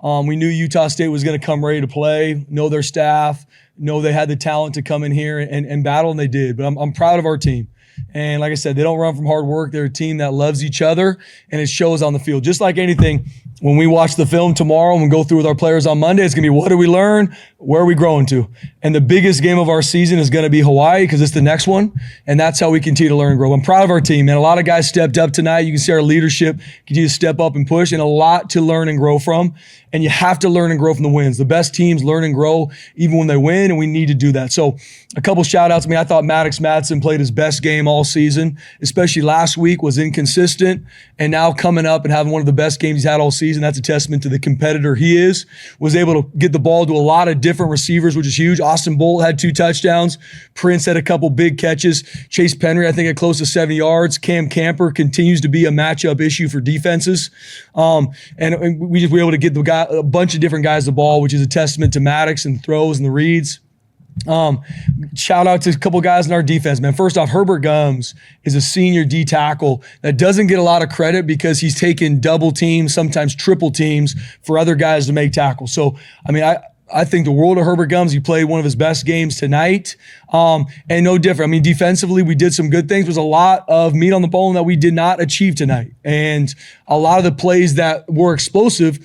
We knew Utah State was going to come ready to play, know their staff, know they had the talent to come in here and battle, and they did. But I'm proud of our team. And like I said, they don't run from hard work. They're a team that loves each other, and it shows on the field. Just like anything, when we watch the film tomorrow and we go through with our players on Monday, it's going to be what did we learn? Where are we growing to? And the biggest game of our season is going to be Hawaii because it's the next one, and that's how we continue to learn and grow. I'm proud of our team, man. A lot of guys stepped up tonight. You can see our leadership continue to step up and push, and a lot to learn and grow from. And you have to learn and grow from the wins. The best teams learn and grow even when they win, and we need to do that. So a couple shout outs. I thought Maddox Madsen played his best game all season, especially last week, was inconsistent, and now coming up and having one of the best games he's had all season. That's a testament to the competitor he is. Was able to get the ball to a lot of different receivers, which is huge. Austin Bolt had 2 touchdowns. Prince had a couple big catches. Chase Penry, I think, at close to 70 yards. Cam Camper continues to be a matchup issue for defenses. And we just were able to get a bunch of different guys the ball, which is a testament to Maddox and throws and the reads. Shout out to a couple guys in our defense, man. First off, Herbert Gums is a senior D tackle that doesn't get a lot of credit because he's taken double teams, sometimes triple teams for other guys to make tackles. So, I think the world of Herbert Gums. He played one of his best games tonight, and no different. Defensively, we did some good things. There was a lot of meat on the bone that we did not achieve tonight, and a lot of the plays that were explosive,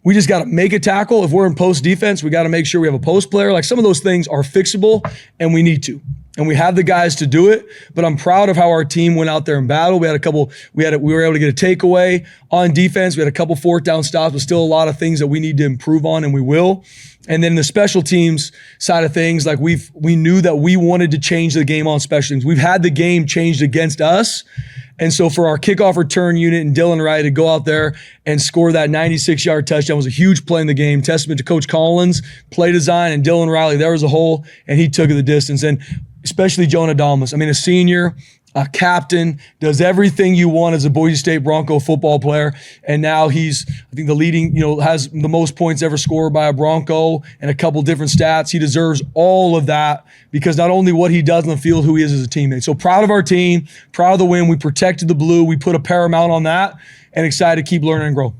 we just got to make a tackle. If we're in post defense, we got to make sure we have a post player. Like, some of those things are fixable, and we need to. And we have the guys to do it, but I'm proud of how our team went out there and battled. We were able to get a takeaway on defense. We had a couple 4th down stops, but still a lot of things that we need to improve on, and we will. And then the special teams side of things, like we knew that we wanted to change the game on special teams. We've had the game changed against us. And so for our kickoff return unit and Dylan Wright to go out there and score that 96-yard touchdown was a huge play in the game. Testament to Coach Collins, play design, and Dylan Riley. There was a hole, and he took it the distance. And especially Jonah Dalmas. A senior, a captain, does everything you want as a Boise State Bronco football player. And now he's, I think, the leading, has the most points ever scored by a Bronco and a couple different stats. He deserves all of that because not only what he does on the field, who he is as a teammate. So proud of our team, proud of the win. We protected the blue. We put a paramount on that, and excited to keep learning and grow.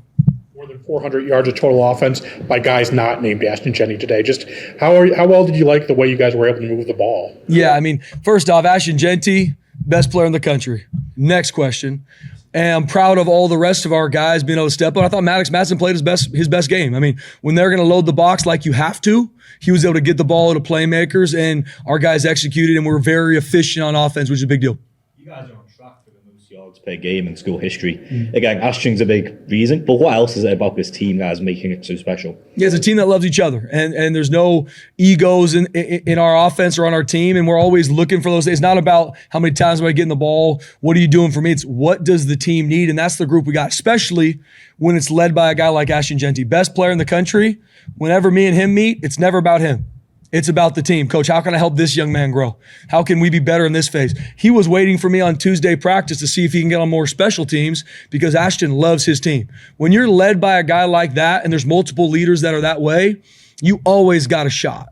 More than 400 yards of total offense by guys not named Ashton Jenney today. Just how well did you like the way you guys were able to move the ball? Yeah, first off, Ashton Jenney, best player in the country. Next question. And I'm proud of all the rest of our guys being able to step up. I thought Maddox Madsen played his best game. When they're going to load the box like you have to, he was able to get the ball to playmakers, and our guys executed, and we're very efficient on offense, which is a big deal. You guys are on track for the most yards per game in school history. Again, Ashton's a big reason, but what else is it about this team that is making it so special? Yeah, it's a team that loves each other, and there's no egos in our offense or on our team, and we're always looking for those. It's not about how many times am I getting the ball, what are you doing for me? It's what does the team need, and that's the group we got, especially when it's led by a guy like Ashton Jenney, best player in the country. Whenever me and him meet, it's never about him. It's about the team. Coach, how can I help this young man grow? How can we be better in this phase? He was waiting for me on Tuesday practice to see if he can get on more special teams because Ashton loves his team. When you're led by a guy like that and there's multiple leaders that are that way, you always got a shot.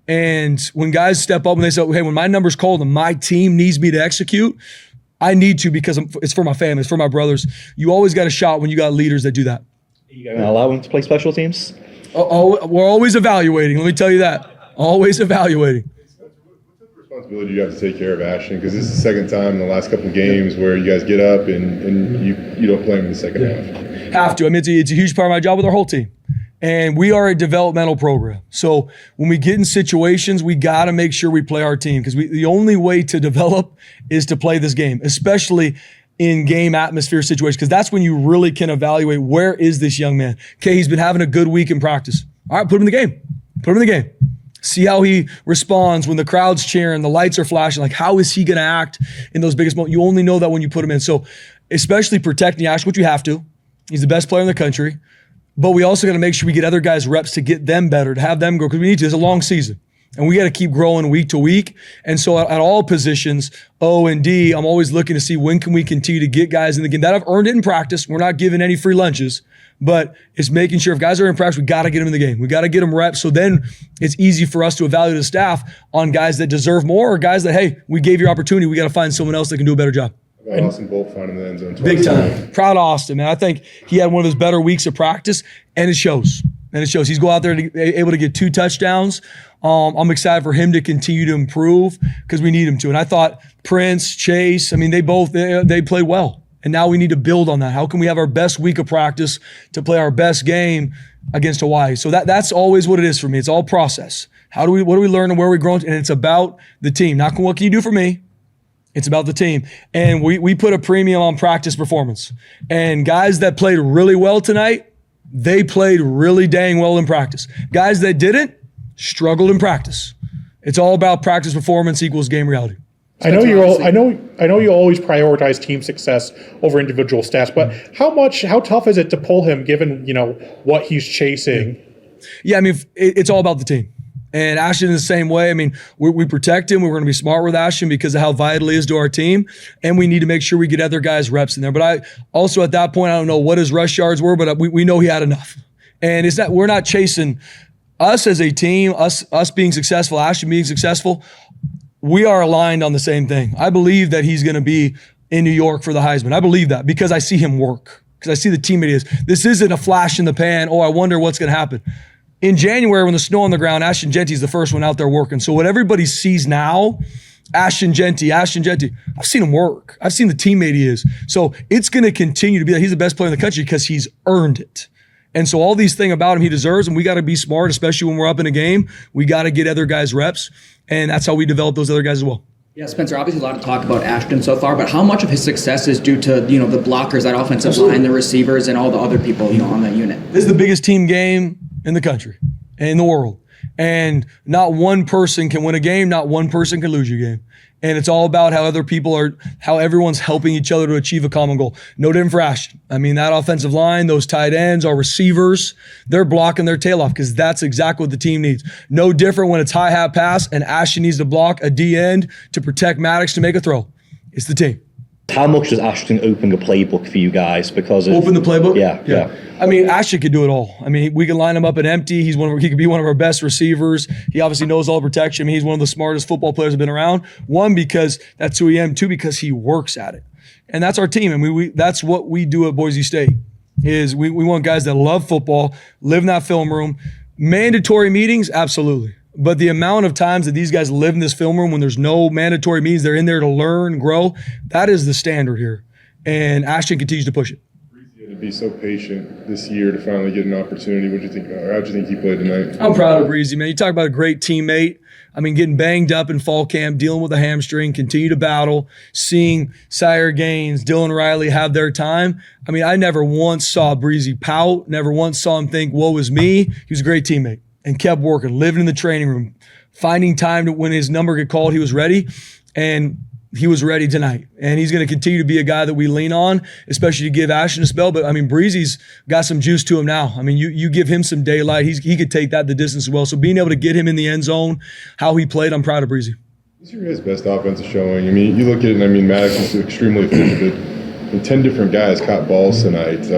And when guys step up and they say, hey, when my number's called and my team needs me to execute, I need to because it's for my family, it's for my brothers. You always got a shot when you got leaders that do that. Are you going to allow him to play special teams? Oh, we're always evaluating. Let me tell you that. Always evaluating. What responsibility do you have to take care of Ashton? Because this is the second time in the last couple of games where you guys get up and you don't play him in the second half. Have to. It's a huge part of my job with our whole team. And we are a developmental program. So when we get in situations, we got to make sure we play our team because the only way to develop is to play this game, especially in game atmosphere situations, because that's when you really can evaluate where is this young man. Okay, he's been having a good week in practice. All right, put him in the game. Put him in the game. See how he responds when the crowd's cheering, the lights are flashing. Like, how is he going to act in those biggest moments? You only know that when you put him in. So especially protecting Ash, which you have to. He's the best player in the country. But we also got to make sure we get other guys reps to get them better, to have them grow, because we need to. It's a long season. And we got to keep growing week to week. And so at all positions, O and D, I'm always looking to see when can we continue to get guys in the game that have earned it in practice. We're not giving any free lunches, but it's making sure if guys are in practice, we got to get them in the game. We got to get them reps. So then it's easy for us to evaluate the staff on guys that deserve more or guys that, hey, we gave you opportunity. We got to find someone else that can do a better job. Austin Bolt finding the end zone. Big time. Proud of Austin, man. I think he had one of his better weeks of practice, and it shows. And it shows. He's go out there able to get 2 touchdowns. I'm excited for him to continue to improve because we need him to. And I thought Prince, Chase, I mean, they played well. And now we need to build on that. How can we have our best week of practice to play our best game against Hawaii? So that's always what it is for me. It's all process. What do we learn and where are we growing? And it's about the team. Not what can you do for me? It's about the team. And we put a premium on practice performance. And guys that played really well tonight, they played really dang well in practice. Guys that didn't, struggled in practice. It's all about practice performance equals game reality. I know you always prioritize team success over individual stats, but how tough is it to pull him given, what he's chasing? Yeah, I mean, it's all about the team. And Ashton is the same way. I mean, we protect him. We're going to be smart with Ashton because of how vital he is to our team. And we need to make sure we get other guys reps in there. But I also at that point, I don't know what his rush yards were, but we know he had enough. And we're not chasing us as a team, us being successful, Ashton being successful. We are aligned on the same thing. I believe that he's going to be in New York for the Heisman. I believe that because I see him work, because I see the teammate he is. This isn't a flash in the pan. Oh, I wonder what's going to happen. In January, when the snow on the ground, Ashton Genty's the first one out there working. So what everybody sees now, Ashton Genty, I've seen him work. I've seen the teammate he is. So it's going to continue to be that he's the best player in the country because he's earned it. And so all these things about him he deserves, and we got to be smart, especially when we're up in a game. We got to get other guys reps, and that's how we develop those other guys as well. Yeah, Spencer, obviously a lot of talk about Ashton so far, but how much of his success is due to, the blockers, that offensive line, the receivers, and all the other people, on that unit? This is the biggest team game in the country, in the world. And not one person can win a game, not one person can lose your game. And it's all about how everyone's helping each other to achieve a common goal. No different for Ashton. I mean, that offensive line, those tight ends, our receivers, they're blocking their tail off because that's exactly what the team needs. No different when it's high-hat pass and Ashton needs to block a D end to protect Maddox to make a throw. It's the team. How much does Ashton open the playbook for you guys? Open the playbook? Yeah. I mean, Ashton could do it all. I mean, we can line him up at empty. He could be one of our best receivers. He obviously knows all protection. I mean, he's one of the smartest football players that have been around. One, because that's who he is. Two, because he works at it. And that's our team. I mean, that's what we do at Boise State is we want guys that love football, live in that film room. Mandatory meetings, absolutely. But the amount of times that these guys live in this film room when there's no mandatory meetings, they're in there to learn, grow, that is the standard here. And Ashton continues to push it. To be so patient this year to finally get an opportunity. What do you think? How do you think he played tonight? I'm proud of Breezy, man. You talk about a great teammate. I mean, getting banged up in fall camp, dealing with a hamstring, continue to battle, seeing Sire Gaines, Dylan Riley have their time. I mean, I never once saw Breezy pout, never once saw him think, woe is me. He was a great teammate and kept working, living in the training room, finding time to when his number get called, he was ready. And he was ready tonight. And he's going to continue to be a guy that we lean on, especially to give Ashton a spell. But, I mean, Breezy's got some juice to him now. I mean, you give him some daylight. He could take that the distance as well. So being able to get him in the end zone, how he played, I'm proud of Breezy. What's your guys' best offensive showing? I mean, you look at it, and I mean, Maddox is extremely effective. And 10 different guys caught balls tonight.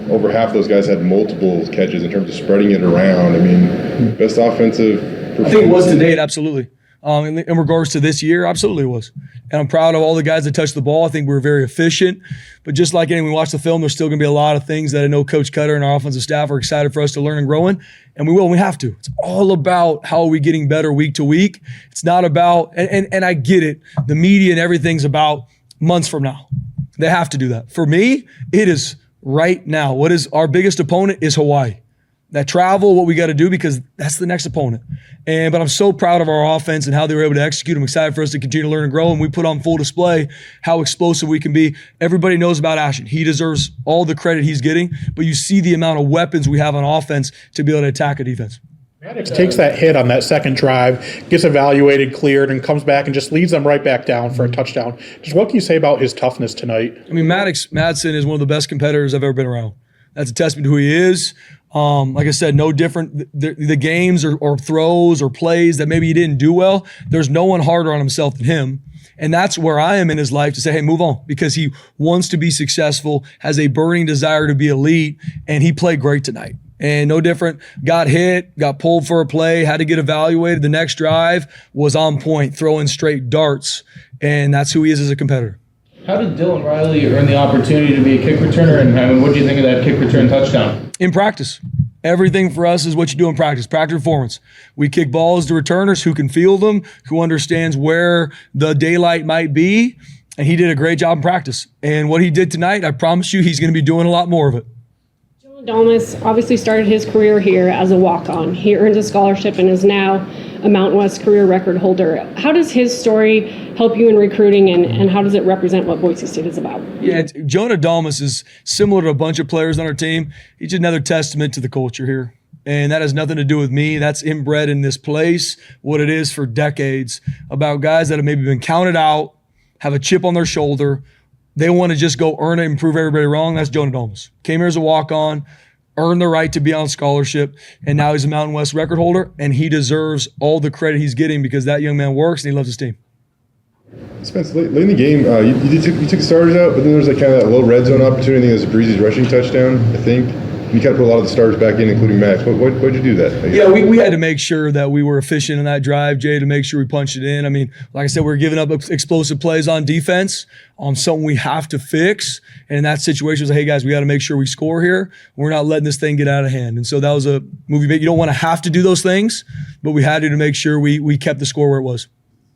Over half those guys had multiple catches in terms of spreading it around. I mean, best offensive performance. I think it was to date, absolutely. In regards to this year, absolutely it was. And I'm proud of all the guys that touched the ball. I think we were very efficient. But just like anyone, we watch the film, there's still going to be a lot of things that I know Coach Cutter and our offensive staff are excited for us to learn and grow in. And we will, and we have to. It's all about how are we getting better week to week. It's not about, and I get it, the media and everything's about months from now. They have to do that. For me, it is right now. What is our biggest opponent is Hawaii. That travel, what we got to do, because that's the next opponent. But I'm so proud of our offense and how they were able to execute. I'm excited for us to continue to learn and grow, and we put on full display how explosive we can be. Everybody knows about Ashton. He deserves all the credit he's getting, but you see the amount of weapons we have on offense to be able to attack a defense. Maddox takes that hit on that second drive, gets evaluated, cleared, and comes back and just leads them right back down for a touchdown. Just what can you say about his toughness tonight? I mean, Madsen is one of the best competitors I've ever been around. That's a testament to who he is. Like I said, no different. The games or throws or plays that maybe he didn't do well, there's no one harder on himself than him. And that's where I am in his life to say, hey, move on, because he wants to be successful, has a burning desire to be elite, and he played great tonight. And no different, got hit, got pulled for a play, had to get evaluated. The next drive was on point, throwing straight darts, and that's who he is as a competitor. How did Dylan Riley earn the opportunity to be a kick returner, and what do you think of that kick return touchdown? In practice. Everything for us is what you do in practice performance. We kick balls to returners who can field them, who understands where the daylight might be, and he did a great job in practice. And what he did tonight, I promise you, he's going to be doing a lot more of it. Adamas obviously started his career here as a walk-on. He earned a scholarship and is now a Mountain West career record holder. How does his story help you in recruiting, and how does it represent what Boise State is about? Yeah, Jonah Adamas is similar to a bunch of players on our team. He's just another testament to the culture here. And that has nothing to do with me. That's inbred in this place, what it is for decades, about guys that have maybe been counted out, have a chip on their shoulder. They want to just go earn it and prove everybody wrong. That's Jonah Adamas. Came here as a walk-on, earned the right to be on scholarship, and now he's a Mountain West record holder, and he deserves all the credit he's getting because that young man works and he loves his team. Spence, late in the game, you took the starters out, but then there was like kind of that low red zone opportunity. It was a Breezy's rushing touchdown, I think. You kind of put a lot of the starters back in, including Max. Why'd you do that? Yeah, we had to make sure that we were efficient in that drive, Jay, to make sure we punched it in. I mean, like I said, we're giving up explosive plays on defense, on something we have to fix. And in that situation, it was like, hey, guys, we got to make sure we score here. We're not letting this thing get out of hand. And so that was a movie. You don't want to have to do those things, but we had to make sure we kept the score where it was.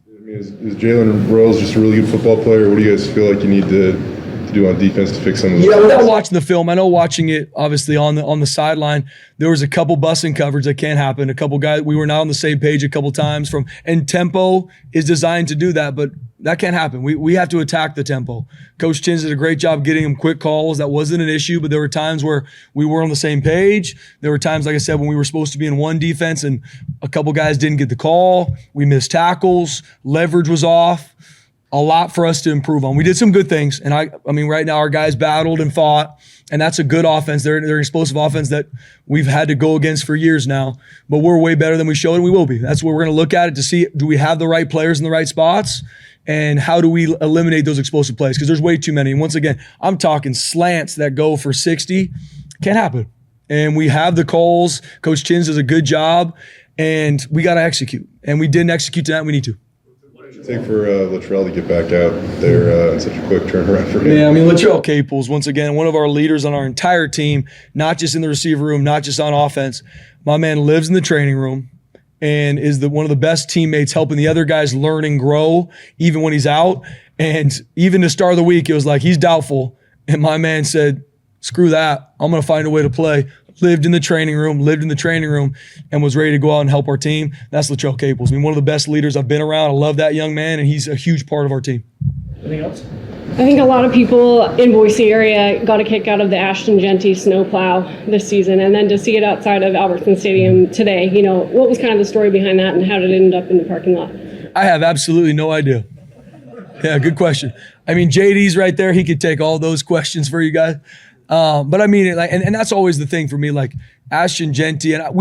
I mean, is Jalen Rowles just a really good football player? What do you guys feel like you need to do on defense to fix some of those? Yeah, without watching the film, I know watching it obviously on the sideline, there was a couple busting coverage that can't happen. A couple guys, we were not on the same page a couple times and tempo is designed to do that, but that can't happen. We have to attack the tempo. Coach Chins did a great job getting him quick calls. That wasn't an issue, but there were times where we were on the same page. There were times, like I said, when we were supposed to be in one defense and a couple guys didn't get the call. We missed tackles. Leverage was off. A lot for us to improve on. We did some good things, and I mean, right now our guys battled and fought, and that's a good offense. They're an explosive offense that we've had to go against for years now, but we're way better than we showed, and we will be. That's what we're going to look at it to see, do we have the right players in the right spots, and how do we eliminate those explosive plays? Because there's way too many. And once again, I'm talking slants that go for 60. Can't happen. And we have the calls. Coach Chins does a good job, and we got to execute. And we didn't execute tonight. We need to. Take for Latrell to get back out there in such a quick turnaround for him. Yeah, I mean, Latrell Caples, once again, one of our leaders on our entire team, not just in the receiver room, not just on offense. My man lives in the training room and is one of the best teammates, helping the other guys learn and grow even when he's out. And even to start of the week, it was like he's doubtful. And my man said, screw that. I'm going to find a way to play. Lived in the training room, and was ready to go out and help our team. That's Latrell Caples. I mean, one of the best leaders I've been around. I love that young man, and he's a huge part of our team. Anything else? I think a lot of people in Boise area got a kick out of the Ashton Genty snowplow this season, and then to see it outside of Albertson Stadium today, what was kind of the story behind that, and how did it end up in the parking lot? I have absolutely no idea. Yeah, good question. I mean, JD's right there. He could take all those questions for you guys. But I mean, and that's always the thing for me, like Ashton Genty, and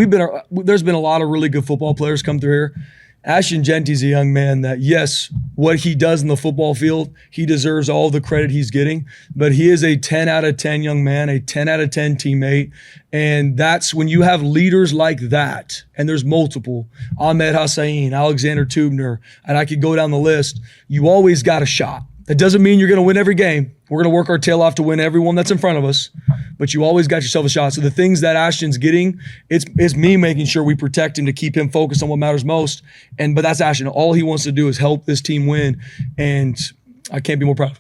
there's been a lot of really good football players come through here. Ashton Genty's a young man that, yes, what he does in the football field, he deserves all the credit he's getting, but he is a 10 out of 10 young man, a 10 out of 10 teammate. And that's when you have leaders like that, and there's multiple, Ahmed Hossein, Alexander Tubner, and I could go down the list, you always got a shot. That doesn't mean you're going to win every game. We're going to work our tail off to win every one that's in front of us, but you always got yourself a shot. So the things that Ashton's getting, it's me making sure we protect him to keep him focused on what matters most. But that's Ashton. All he wants to do is help this team win, and I can't be more proud.